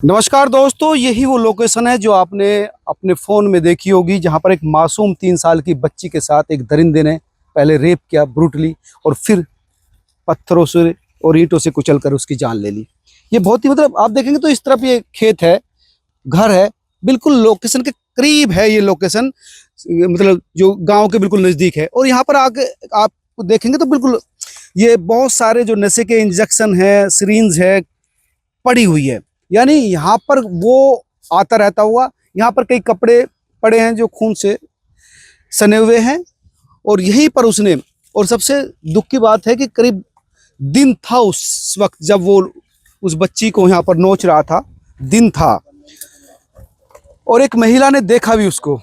नमस्कार दोस्तों, यही वो लोकेशन है जो आपने अपने फ़ोन में देखी होगी, जहां पर एक मासूम 3 साल की बच्ची के साथ एक दरिंदे ने पहले रेप किया ब्रूटली और फिर पत्थरों से और ईंटों से कुचलकर उसकी जान ले ली। ये बहुत ही आप देखेंगे तो इस तरफ ये खेत है, घर है, बिल्कुल लोकेशन के करीब है ये लोकेशन, जो गाँव के बिल्कुल नज़दीक है। और यहाँ पर आके आप देखेंगे तो बिल्कुल ये बहुत सारे जो नशे के इंजेक्शन है, सिरिंज है, पड़ी हुई है। यानी यहाँ पर वो आता रहता हुआ, यहाँ पर कई कपड़े पड़े हैं जो खून से सने हुए हैं। और यहीं पर उसने, और सबसे दुख की बात है कि करीब दिन था उस वक्त जब वो उस बच्ची को यहाँ पर नोच रहा था, दिन था। और एक महिला ने देखा भी उसको,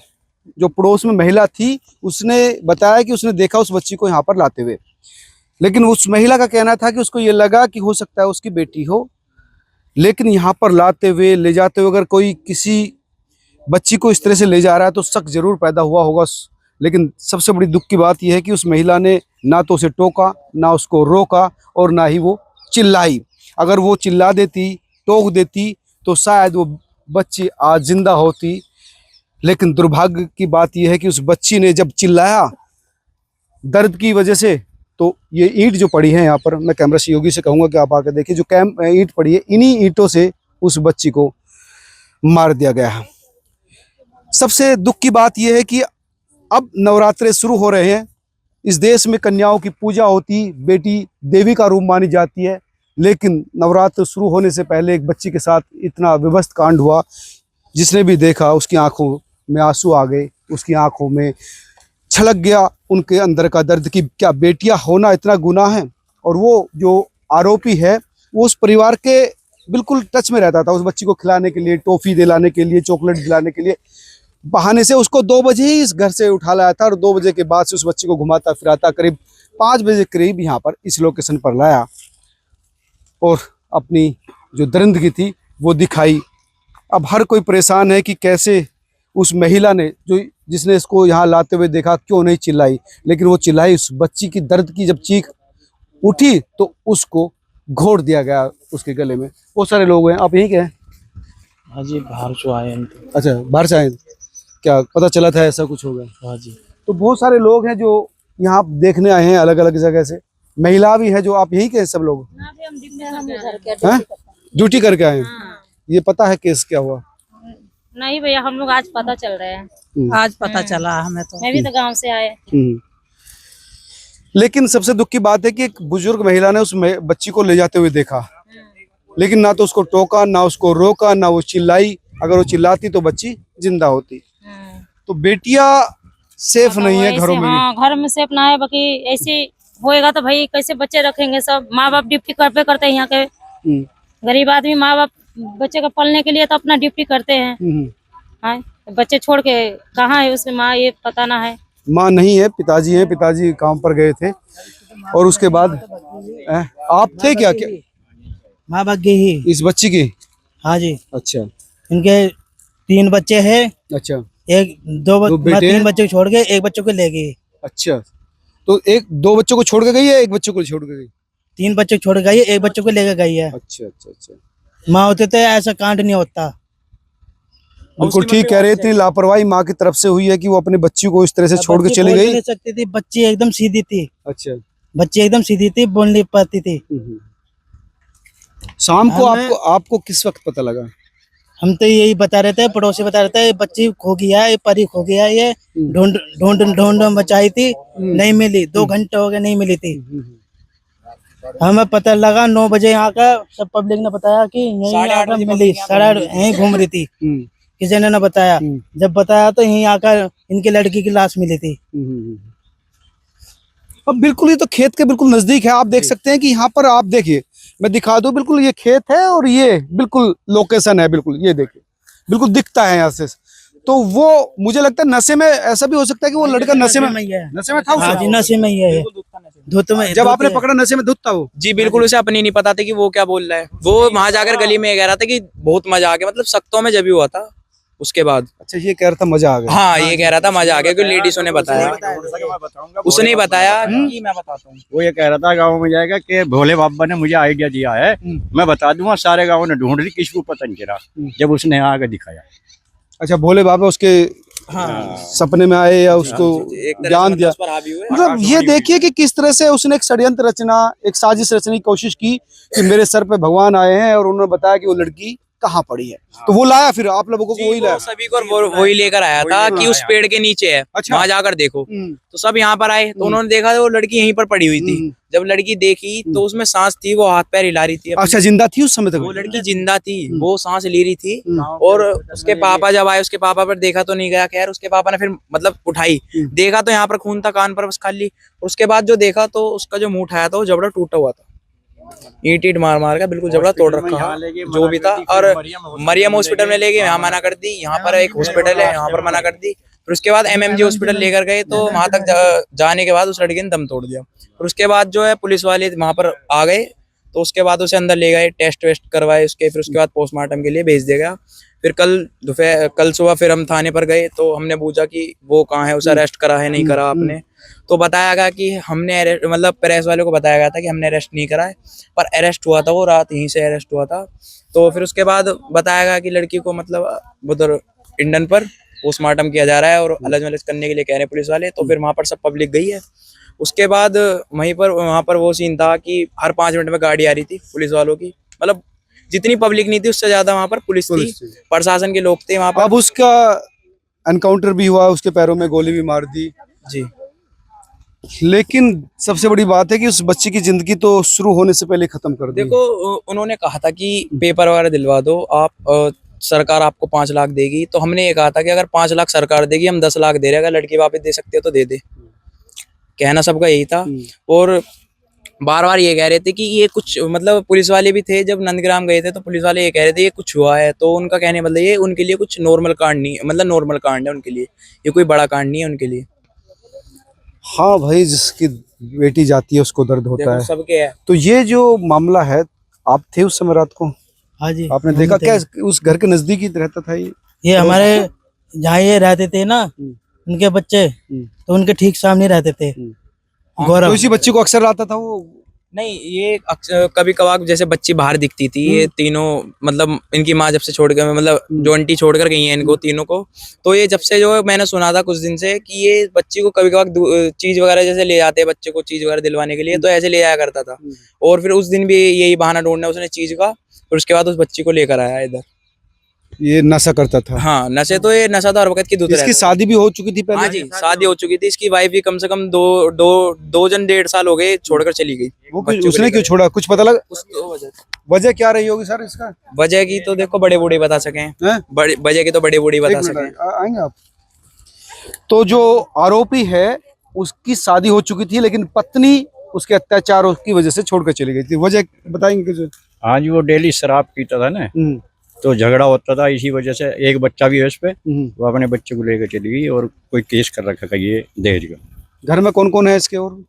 जो पड़ोस में महिला थी, उसने बताया कि उसने देखा उस बच्ची को यहाँ पर लाते हुए। लेकिन उस महिला का कहना था कि उसको ये लगा कि हो सकता है उसकी बेटी हो, लेकिन यहाँ पर लाते हुए ले जाते हुए अगर कोई किसी बच्ची को इस तरह से ले जा रहा है तो शक जरूर पैदा हुआ होगा। लेकिन सबसे बड़ी दुख की बात यह है कि उस महिला ने ना तो उसे टोका, ना उसको रोका, और ना ही वो चिल्लाई। अगर वो चिल्ला देती, टोक देती, तो शायद वो बच्ची आज जिंदा होती। लेकिन दुर्भाग्य की बात यह है कि उस बच्ची ने जब चिल्लाया दर्द की वजह से, तो ये ईंट जो पड़ी है यहाँ पर, मैं कैमरा सहयोगी से कहूँगा कि आप आकर देखिए, जो ईंट पड़ी है, इन्हीं ईंटों से उस बच्ची को मार दिया गया है। सबसे दुख की बात यह है कि अब नवरात्रे शुरू हो रहे हैं। इस देश में कन्याओं की पूजा होती, बेटी देवी का रूप मानी जाती है, लेकिन नवरात्र शुरू होने से पहले एक बच्ची के साथ इतना विभत्स कांड हुआ। जिसने भी देखा उसकी आंखों में आंसू आ गए, उसकी आंखों में छलक गया उनके अंदर का दर्द कि क्या बेटियां होना इतना गुनाह है। और वो जो आरोपी है वो उस परिवार के बिल्कुल टच में रहता था। उस बच्ची को खिलाने के लिए, टॉफ़ी दिलाने के लिए, चॉकलेट दिलाने के लिए, बहाने से उसको 2 बजे ही इस घर से उठा लाया था, और 2 बजे के बाद से उस बच्ची को घुमाता फिराता करीब 5 बजे करीब यहाँ पर इस लोकेशन पर लाया और अपनी जो दरिंदगी थी वो दिखाई। अब हर कोई परेशान है कि कैसे उस महिला ने, जिसने इसको यहाँ लाते हुए देखा, क्यों नहीं चिल्लाई। लेकिन वो चिल्लाई, उस बच्ची की दर्द की जब चीख उठी तो उसको घोट दिया गया उसके गले में। बहुत सारे लोग हैं। आप यहीं के हैं? हाँ जी, बाहर से आए हैं। अच्छा, बाहर से आए। क्या पता चला था ऐसा कुछ होगा? हाँ जी। तो बहुत सारे लोग हैं जो यहाँ देखने आए हैं अलग अलग जगह से, महिला भी है। जो आप यहीं के हैं सब लोग? ड्यूटी करके आए हैं। ये पता है केस क्या हुआ? नहीं भैया, हम लोग आज पता चल रहे हैं। आज पता चला हमें तो। मैं भी तो गांव से आए। लेकिन सबसे दुख की बात है कि एक बुजुर्ग महिला ने उस बच्ची को ले जाते हुए देखा, लेकिन ना तो उसको टोका, ना उसको रोका, ना वो चिल्लाई। अगर वो चिल्लाती तो बच्ची जिंदा होती। तो बेटियां सेफ नहीं है घरों में। हाँ, घर में सेफ ना है। बाकी ऐसे होएगा तो भाई कैसे बच्चे रखेंगे? सब माँ बाप ड्यूटी करते हैं यहाँ के। गरीब आदमी माँ बाप बच्चे को पालने के लिए तो अपना ड्यूटी करते हैं। हाँ, बच्चे छोड़ के कहाँ है उसमें माँ, ये पता ना है। माँ नहीं है, पिताजी हैं। पिताजी काम पर गए थे। और उसके बाद आप थे क्या? माँ भाग गई ही इस बच्ची की? हाँ जी। अच्छा। इनके 3 बच्चे हैं। अच्छा। एक दो बेटे? 3 बच्चे को छोड़ के एक बच्चे को ले गई। अच्छा, तो 2 बच्चों को छोड़ के गई है, एक बच्चे को छोड़ के गई? 3 बच्चे को छोड़ गई है, एक बच्चे को लेकर गई है। अच्छा अच्छा अच्छा। माँ होते तो ऐसा कांड नहीं होता। बिल्कुल ठीक कह रहे हैं। इतनी लापरवाही माँ की तरफ से हुई है कि वो अपने बच्ची को इस तरह से छोड़ के चली गई। नहीं सकती थी, बच्ची एकदम सीधी थी। अच्छा। बच्ची एकदम सीधी थी, बोल नहीं पाती थी। शाम को आपको किस वक्त पता लगा? हम तो यही बता रहे थे, पड़ोसी बता रहे थे, बच्ची खो गया है, परी खो गया है। ये ढूंढ बचाई थी, नहीं मिली। 2 घंटे हो गए, नहीं मिली थी। हमें पता लगा 9 बजे। यहाँ का सब पब्लिक ने बताया कि यहीं आकर मिली, यहीं घूम रही थी। किसी ने ना बताया। जब बताया तो यहीं आकर इनकी लड़की की लाश मिली थी। अब बिल्कुल ये तो खेत के बिल्कुल नजदीक है। आप देख सकते हैं कि यहाँ पर, आप देखिए, मैं दिखा दूं, बिल्कुल ये खेत है और ये बिल्कुल लोकेशन है। बिल्कुल ये देखिए, बिल्कुल दिखता है यहाँ से। तो वो मुझे लगता है नशे में, ऐसा भी हो सकता है कि वो लड़का नशे में था। हाँ जी, नशे में ही है। धुत में जब आपने पकड़ा नशे में धुत था वो? जी बिल्कुल, उसे अपनी नहीं पता था कि वो क्या बोल रहा है। वो वहां जाकर गली में कह रहा था कि बहुत मजा आ गया, मतलब सख्तों में जब भी हुआ था उसके बाद अच्छा, ये कह रहा था मजा आ गया। हाँ ये कह रहा था मजा आ गया, क्योंकि लेडीजों ने बताया, उसने ही बताया कि मैं बताता हूँ। वो ये कह रहा था गाँव में जाएगा कि भोले बाबा ने मुझे आइडिया दिया है, मैं बता दूंगा, सारे गाँव ने ढूंढ ली, किसी को पता नहीं चला, जब उसने आगे दिखाया। अच्छा, भोले बाबा उसके सपने में आए या उसको एक तरह से ज्ञान मतलब दिया। उस पर हावी हुए। मतलब ये देखिए कि किस तरह से उसने एक षड्यंत्र रचना, एक साजिश रचने की कोशिश की कि मेरे सर पे भगवान आए हैं और उन्होंने बताया कि वो लड़की कहाँ पड़ी है, तो वो लाया, फिर आप लोगों को जी, वही लाया। सभी को वही लेकर आया था कि उस पेड़ के नीचे है, अच्छा। वहां जाकर देखो। तो सब यहाँ पर आए, तो उन्होंने देखा वो लड़की यहीं पर पड़ी हुई थी। जब लड़की देखी तो उसमें सांस थी, वो हाथ पैर हिला रही थी अपने। अच्छा, जिंदा थी उस समय तक वो लड़की जिंदा थी, वो सांस ले रही थी। और उसके पापा जब आए, उसके पापा पर देखा तो नहीं गया, खैर उसके पापा ने फिर मतलब उठाई, देखा तो यहाँ पर खून था, कान पर बस खाली। उसके बाद जो देखा तो उसका जो मुंह उठाया था वो जबड़ा टूटा हुआ था, ईंट मार मार के बिल्कुल जबड़ा तोड़ रखा जो भी था। और मरियम हॉस्पिटल में ले गए, यहाँ मना कर दी, यहाँ पर एक हॉस्पिटल है यहाँ पर मना कर दी। फिर उसके बाद एमएमजी हॉस्पिटल लेकर गए, तो वहां तक जाने के बाद उस लड़के ने दम तोड़ दिया। फिर उसके बाद जो है पुलिस वाले वहां पर आ गए, तो उसके बाद उसे अंदर ले गए, टेस्ट वेस्ट करवाए उसके, फिर उसके बाद पोस्टमार्टम के लिए भेज दिया गया। फिर कल सुबह फिर हम थाने पर गए, तो हमने पूछा कि वो कहाँ है, उसे अरेस्ट करा है नहीं करा आपने। तो बताया गया कि हमने मतलब प्रेस वाले को बताया गया था कि हमने अरेस्ट नहीं करा है, पर अरेस्ट हुआ था, वो रात यहीं से अरेस्ट हुआ था। तो फिर उसके बाद बताया गया कि लड़की को मतलब उधर इंडन पर पोस्टमार्टम किया जा रहा है और अलग मलज करने के लिए कह रहे हैं पुलिस वाले। तो फिर वहां पर सब पब्लिक गई है। उसके बाद वहां पर वो सीन था कि हर 5 मिनट में गाड़ी आ रही थी पुलिस वालों की, मतलब जितनी पब्लिक नहीं थी उससे ज्यादा वहां पर पुलिस थी, प्रशासन के लोग थे वहां पर। अब उसका एनकाउंटर भी हुआ, उसके पैरों में गोली भी मार दी जी, लेकिन सबसे बड़ी बात है कि उस बच्ची की जिंदगी तो शुरू होने से पहले खत्म कर दी। देखो उन्होंने कहा था कि पेपर वगैरह दिलवा दो आप, सरकार आपको 5 लाख देगी। तो हमने ये कहा था कि अगर 5 लाख सरकार देगी, हम 10 लाख दे रहे हैं, अगर लड़की वापस दे सकते हो तो दे दे। कहना सबका यही था। और बार बार ये कह रहे थे कि ये कुछ मतलब पुलिस वाले भी थे, जब नंदग्राम गए थे तो पुलिस वाले ये कह रहे थे ये कुछ हुआ है। तो उनका कहने मतलब ये उनके लिए कुछ नॉर्मल कांड नहीं, मतलब नॉर्मल कांड है उनके लिए, ये कोई बड़ा कांड नहीं है उनके लिए। हाँ भाई, जिसकी बेटी जाती है उसको दर्द होता है। सबके है। तो ये जो मामला है, आप थे उस समय रात को? हाँ जी, आपने देखा क्या उस घर के नजदीक ही रहता था ये हमारे जहाँ ये रहते थे ना, उनके बच्चे तो उनके ठीक सामने रहते थे। तो गौरव इसी बच्ची को अक्सर आता था वो? नहीं, ये कभी कभार जैसे बच्ची बाहर दिखती थी, ये तीनों मतलब इनकी माँ जब से छोड़ कर मतलब जो आंटी छोड़ कर गई है इनको तीनों को, तो ये जब से जो है मैंने सुना था कुछ दिन से कि ये बच्ची को कभी कभार चीज वगैरह जैसे ले जाते हैं बच्चे को चीज वगैरह दिलवाने के लिए, तो ऐसे ले जाया करता था। और फिर उस दिन भी यही बहाना ढूंढना उसने चीज का, फिर उसके बाद उस बच्ची को लेकर आया इधर। ये नशा करता था? हाँ, नशे तो ये नशा तो हर वक्त की दूसरी। इसकी शादी भी हो चुकी थी पहले? हाँ जी, शादी हो चुकी थी। इसकी वाइफ भी कम से कम 1.5 साल हो गए छोड़कर चली गई। वो उसने क्यों छोड़ा, कुछ पता लगा? वजह क्या रही होगी सर इसका? वजह की तो देखो बड़े बूढ़े बता सके, वजह की तो बड़े बूढ़े बता सके। आएंगे आप। तो जो आरोपी है उसकी शादी हो चुकी थी, लेकिन पत्नी उसके अत्याचार की वजह से छोड़कर चली गई थी। वजह बताएंगे कुछ? हाँ जी, वो डेली शराब पीता था ना, तो झगड़ा होता था इसी वजह से। एक बच्चा भी है उस पे, वो अपने बच्चे को लेकर चली गई और कोई केस कर रखा है ये दहेज का। घर में कौन कौन है इसके? और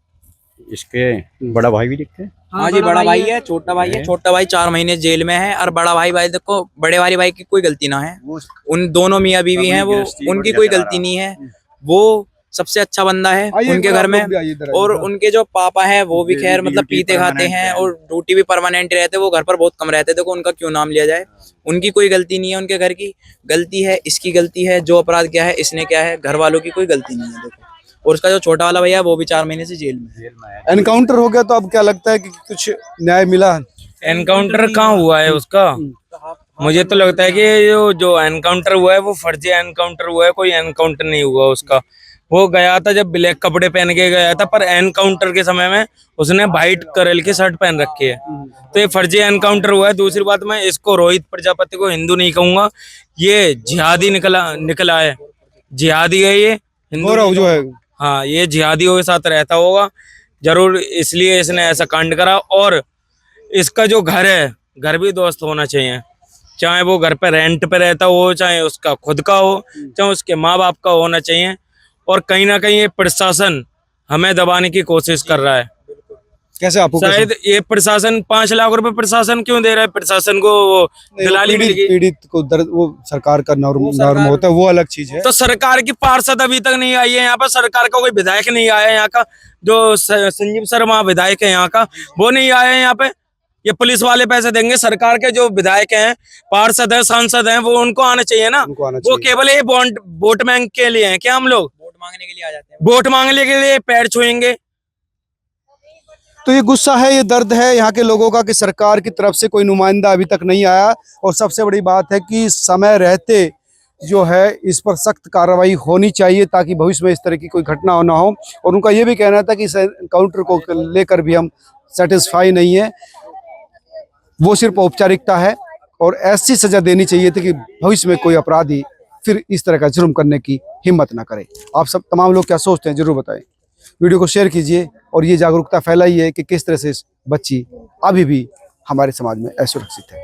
इसके बड़ा भाई भी दिखते हैं। हाँ जी, बड़ा भाई है, छोटा भाई है। छोटा भाई 4 महीने जेल में है, और बड़ा भाई देखो बड़े वाले भाई की कोई गलती ना है, उन दोनों मियाँ बीवी हैं, वो उनकी कोई गलती नहीं है। वो सबसे अच्छा बंदा है उनके घर में। और उनके जो पापा है वो भी खैर मतलब पीते खाते हैं और ड्यूटी भी परमानेंट रहते, वो घर पर बहुत कम रहते। देखो उनका क्यों नाम लिया जाए, उनकी कोई गलती नहीं है, उनके घर की गलती है, इसकी गलती है, जो अपराध किया है इसने क्या है, घर वालों की कोई गलती नहीं है। देखो, और उसका जो छोटा वाला भैया वो भी 4 महीने से जेल में है। एनकाउंटर हो गया, तो अब क्या लगता है कि कुछ न्याय मिला? एनकाउंटर कहाँ हुआ है उसका? मुझे तो लगता है कि जो एनकाउंटर हुआ है वो फर्जी एनकाउंटर हुआ है, कोई एनकाउंटर नहीं हुआ उसका। वो गया था जब ब्लैक कपड़े पहन के गया था, पर एनकाउंटर के समय में उसने व्हाइट कलर की शर्ट पहन रखी है, तो ये फर्जी एनकाउंटर हुआ है। दूसरी बात, मैं इसको रोहित प्रजापति को हिंदू नहीं कहूंगा, ये जिहादी निकला है, जिहादी है ये हिंदू जो है। हाँ, ये जिहादियों के साथ रहता होगा जरूर, इसलिए इसने ऐसा कांड करा। और इसका जो घर है, घर भी दोस्त होना चाहिए, चाहे वो घर पे रेंट पे रहता हो, चाहे उसका खुद का हो, चाहे उसके माँ बाप का होना चाहिए। और कहीं ना कहीं ये प्रशासन हमें दबाने की कोशिश कर रहा है। कैसे आपको कैसे? शायद ये प्रशासन 5 लाख रुपए प्रशासन क्यों दे रहा है? प्रशासन को वो नहीं, वो दलाली मिल गई। पीड़ित को दर्द वो सरकार का नॉर्म होता है, वो अलग चीज है। तो सरकार की पार्षद अभी तक नहीं आई है यहाँ पर, सरकार का कोई विधायक नहीं आया है यहाँ का, जो संजीव शर्मा विधायक है यहाँ का, वो नहीं आया है यहाँ पे। ये पुलिस वाले पैसे देंगे, सरकार के जो विधायक हैं, पार्षद है, सांसद हैं, वो उनको आना चाहिए ना। उनको आना वो चाहिए। केवल ये वोट मांग के लिए हैं क्या? हम लोग वोट मांगने के लिए आ जाते हैं। वोट मांगने के लिए पैर छुएंगे? तो ये गुस्सा है, ये दर्द है यहाँ के लोगों का कि सरकार की तरफ से कोई नुमाइंदा अभी तक नहीं आया। और सबसे बड़ी बात है कि समय रहते जो है इस पर सख्त कार्रवाई होनी चाहिए ताकि भविष्य में इस तरह की कोई घटना ना हो। और उनका ये भी कहना था कि इस एनकाउंटर को लेकर भी हम सेटिस्फाई नहीं है, वो सिर्फ औपचारिकता है और ऐसी सजा देनी चाहिए थी कि भविष्य में कोई अपराधी फिर इस तरह का जुर्म करने की हिम्मत ना करे। आप सब तमाम लोग क्या सोचते हैं जरूर बताएं, वीडियो को शेयर कीजिए और ये जागरूकता फैलाइए कि किस तरह से इस बच्ची अभी भी हमारे समाज में असुरक्षित है।